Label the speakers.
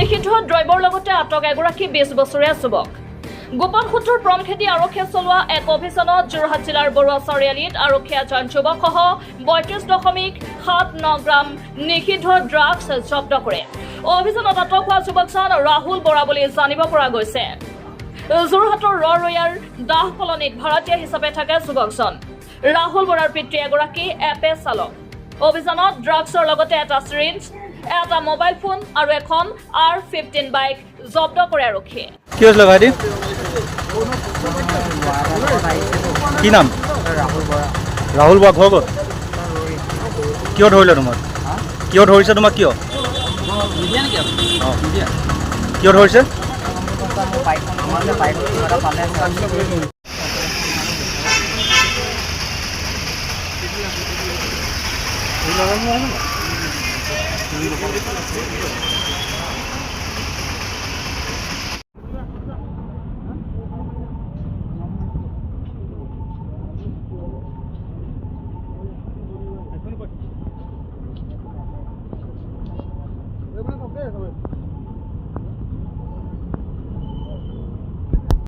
Speaker 1: নিষিদ্ধ দ্ৰব্যৰ লগতে আটক এগৰাকী 20 বছৰীয়া যুৱক গোপন সূত্ৰৰ প্ৰমখেতি আৰক্ষীয়ে চলোৱা এক অভিযানত যোৰহাট জিলাৰ বৰুৱা চাৰিআলিত আৰক্ষীয়ে এজন যুৱকসহ 32.79 গ্ৰাম নিষিদ্ধ ড্ৰাগছ জব্দ কৰে অভিযানত আটক হোৱা যুৱকজন ৰাহুল বৰা বুলি জানিব পৰা গৈছে যোৰহাটৰ ৰৰৈয়াৰ দাহ কলনীত ভাড়াতীয়া হিচাপে থাকে যুৱকজন ৰাহুল বৰাৰ পিতৃ এগৰাকী এপে চালক অভিযানত ড্ৰাগছৰ লগতে এটা সিৰিঞ্জ এটা মোবাইল ফোন আৰু এখন R15 বাইক জব্দ কৰে আৰক্ষীয়ে
Speaker 2: কি হৈছিল ভাইটি কি নাম ৰাহুল বৰা ঘৰ ক'ত কিয় ধৰিলে তোমাক কিয় ধৰিছে তোমাক কিয় কিয় ধৰিছে